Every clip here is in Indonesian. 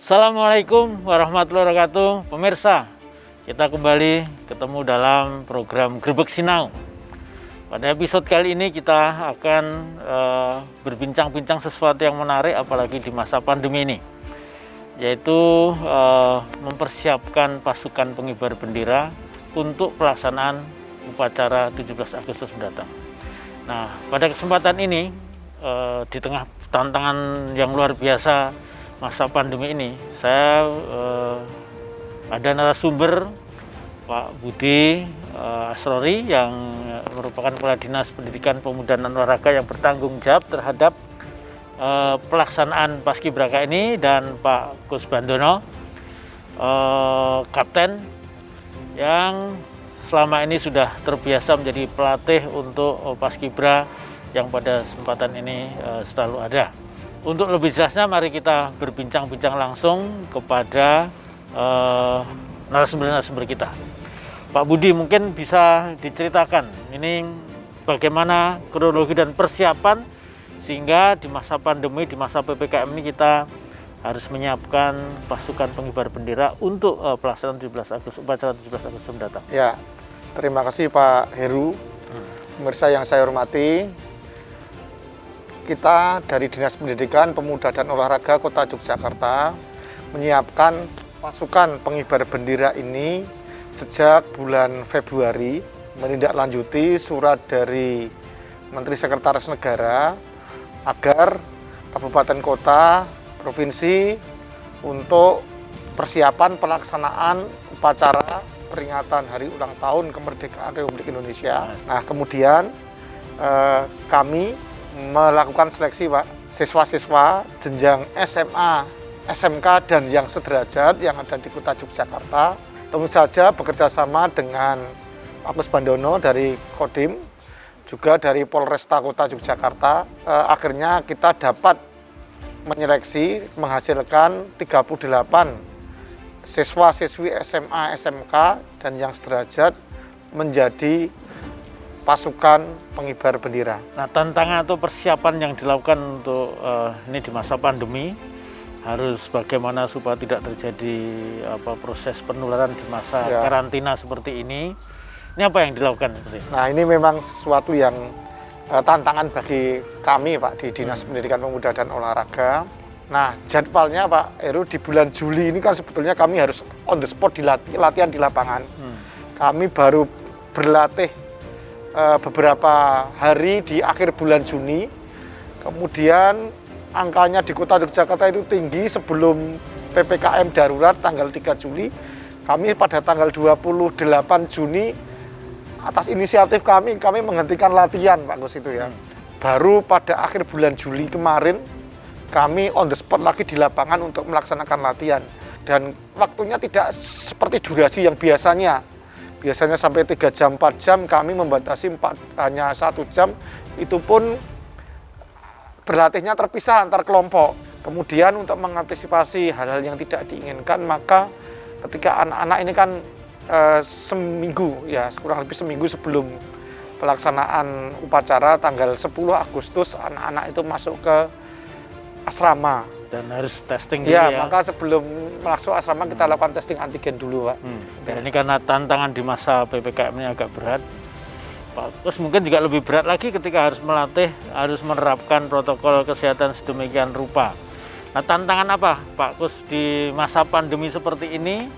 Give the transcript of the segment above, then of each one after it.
Assalamualaikum warahmatullahi wabarakatuh. Pemirsa, kita kembali ketemu dalam program Grebeg Sinau. Pada episode kali ini kita akan berbincang-bincang sesuatu yang menarik, apalagi di masa pandemi ini, yaitu mempersiapkan pasukan pengibar bendera untuk pelaksanaan upacara 17 Agustus mendatang. Nah, pada kesempatan ini, di tengah tantangan yang luar biasa masa pandemi ini, saya ada narasumber Pak Budi Asrori yang merupakan Kepala Dinas Pendidikan Pemuda dan Olahraga yang bertanggung jawab terhadap pelaksanaan Paskibraka ini, dan Pak Kus Bandono, Kapten yang selama ini sudah terbiasa menjadi pelatih untuk Paskibra yang pada kesempatan ini selalu ada. Untuk lebih jelasnya, mari kita berbincang-bincang langsung kepada narasumber-narasumber kita. Pak Budi, mungkin bisa diceritakan ini bagaimana kronologi dan persiapan sehingga di masa pandemi, di masa PPKM ini kita harus menyiapkan pasukan pengibar bendera untuk pelaksanaan 17 Agustus, upacara 17 Agustus mendatang. Ya, terima kasih Pak Heru. Pemirsa yang saya hormati, kita dari Dinas Pendidikan, Pemuda dan Olahraga Kota Yogyakarta menyiapkan pasukan pengibar bendera ini sejak bulan Februari, menindaklanjuti surat dari Menteri Sekretaris Negara agar kabupaten kota, provinsi untuk persiapan pelaksanaan upacara peringatan Hari Ulang Tahun Kemerdekaan Republik Indonesia. Nah, kemudian kami melakukan seleksi, Pak, siswa-siswa jenjang SMA, SMK dan yang sederajat yang ada di Kota Yogyakarta. Tentu saja bekerja sama dengan Pak Kus Bandono dari Kodim, juga dari Polresta Kota Yogyakarta. Akhirnya kita dapat menyeleksi, menghasilkan 38 siswa-siswi SMA, SMK dan yang sederajat menjadi pasukan pengibar bendera. Nah, tantangan atau persiapan yang dilakukan untuk ini di masa pandemi, harus bagaimana supaya tidak terjadi proses penularan di masa karantina seperti ini. Ini apa yang dilakukan? Nah, ini memang sesuatu yang tantangan bagi kami, Pak, di Dinas Pendidikan Pemuda dan Olahraga. Nah, jadwalnya Pak Heru, di bulan Juli ini kan sebetulnya kami harus on the spot latihan di lapangan. Kami baru berlatih beberapa hari di akhir bulan Juni. Kemudian angkanya di Kota Yogyakarta itu tinggi sebelum PPKM darurat tanggal 3 Juli. Kami pada tanggal 28 Juni atas inisiatif kami menghentikan latihan, Pak Gus, itu ya. Baru pada akhir bulan Juli kemarin kami on the spot lagi di lapangan untuk melaksanakan latihan. Dan waktunya tidak seperti durasi yang biasanya sampai 3 jam, 4 jam, kami membatasi hanya 1 jam, itu pun berlatihnya terpisah antar kelompok. Kemudian untuk mengantisipasi hal-hal yang tidak diinginkan, maka ketika anak-anak ini kan kurang lebih seminggu sebelum pelaksanaan upacara tanggal 10 Agustus, anak-anak itu masuk ke asrama. Dan harus testing dulu ya. Maka sebelum masuk asrama kita lakukan testing antigen dulu, Pak. Dan ini karena tantangan di masa PPKM ini agak berat, Pak Kus, mungkin juga lebih berat lagi ketika harus melatih, harus menerapkan protokol kesehatan sedemikian rupa. Nah, tantangan apa Pak Kus di masa pandemi seperti ini,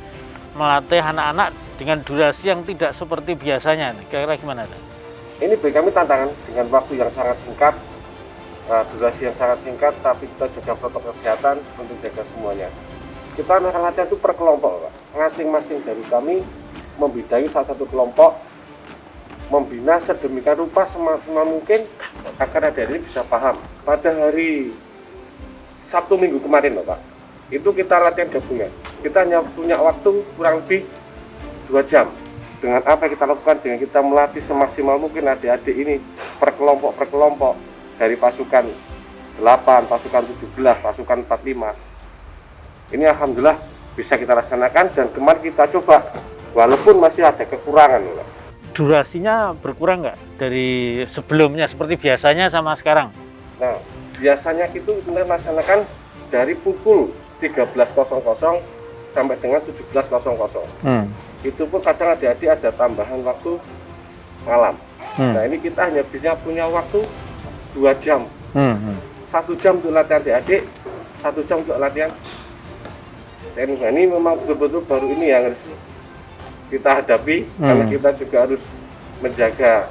melatih anak-anak dengan durasi yang tidak seperti biasanya? Kira-kira gimana? Ini bagi kami tantangan dengan waktu yang sangat singkat, durasi yang sangat singkat, tapi kita jaga protokol kesehatan untuk jaga semuanya. Kita akan latihan itu per kelompok, Pak. Masing-masing dari kami membidangi salah satu kelompok, membina sedemikian rupa semaksimal mungkin agar adik-adik bisa paham. Pada hari Sabtu Minggu kemarin, Pak, itu kita latihan gabungan. Kita hanya punya waktu kurang lebih 2 jam. Dengan apa yang kita lakukan? Dengan kita melatih semaksimal mungkin adik-adik ini per kelompok. Dari pasukan 8, pasukan 17, pasukan 45. Ini alhamdulillah bisa kita laksanakan, dan kemarin kita coba walaupun masih ada kekurangan. Durasinya berkurang nggak dari sebelumnya seperti biasanya sama sekarang? Nah, biasanya itu kita laksanakan dari pukul 13.00 sampai dengan 17.00. Itu pun kadang adik-adik ada tambahan waktu malam. Nah ini kita hanya bisa punya waktu 2 jam. 1 jam untuk latihan adik-adik, 1 jam untuk latihan teknik. Nah, ini memang betul-betul baru ini yang harus kita hadapi, karena kita juga harus menjaga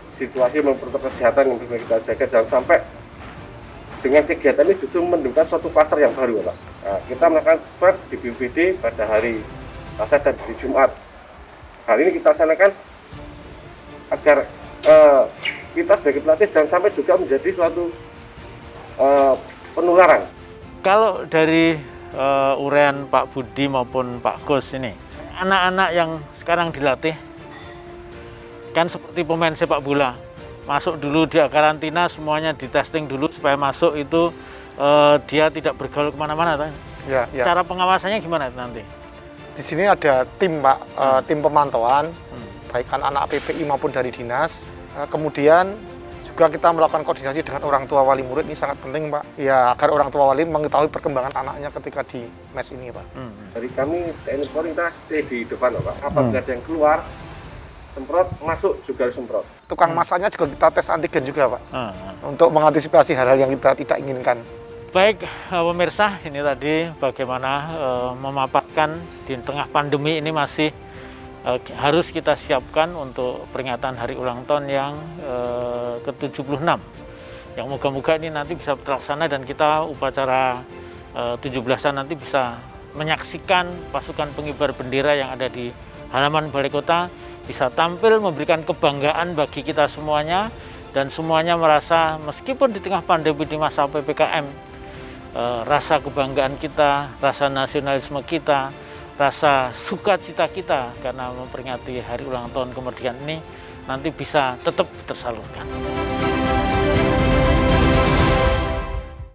situasi, memperketat kesehatan yang bisa kita jaga, jangan sampai dengan kegiatan ini justru menimbulkan suatu kluster yang baru, Pak. Nah, kita melakukan swab di BPBD pada hari Selasa dan hari Jumat. Hal ini kita laksanakan agar kita sebagai pelatih jangan sampai juga menjadi suatu penularan. Kalau dari uraian Pak Budi maupun Pak Gus ini, anak-anak yang sekarang dilatih kan seperti pemain sepak bola, masuk dulu dia karantina, semuanya di testing dulu supaya masuk itu dia tidak bergaul kemana-mana. Ya. Cara pengawasannya gimana nanti? Di sini ada tim, Pak, tim pemantauan, baik anak PPI maupun dari dinas. Kemudian juga kita melakukan koordinasi dengan orang tua wali murid, ini sangat penting, Pak. Ya, agar orang tua wali mengetahui perkembangan anaknya ketika di mes ini, Pak. Dari kami TNI Polri kita stay di depan, Pak. Apabila ada yang keluar, semprot, masuk juga harus semprot. Tukang masaknya juga kita tes antigen juga, Pak. Untuk mengantisipasi hal-hal yang kita tidak inginkan. Baik, pemirsa, ini tadi bagaimana memaparkan di tengah pandemi ini masih harus kita siapkan untuk peringatan hari ulang tahun yang ke-76. Yang moga-moga ini nanti bisa terlaksana dan kita upacara 17-an nanti bisa menyaksikan pasukan pengibar bendera yang ada di halaman Balai Kota bisa tampil memberikan kebanggaan bagi kita semuanya, dan semuanya merasa meskipun di tengah pandemi di masa PPKM, rasa kebanggaan kita, rasa nasionalisme kita, rasa sukacita kita karena memperingati hari ulang tahun kemerdekaan ini nanti bisa tetap tersalurkan.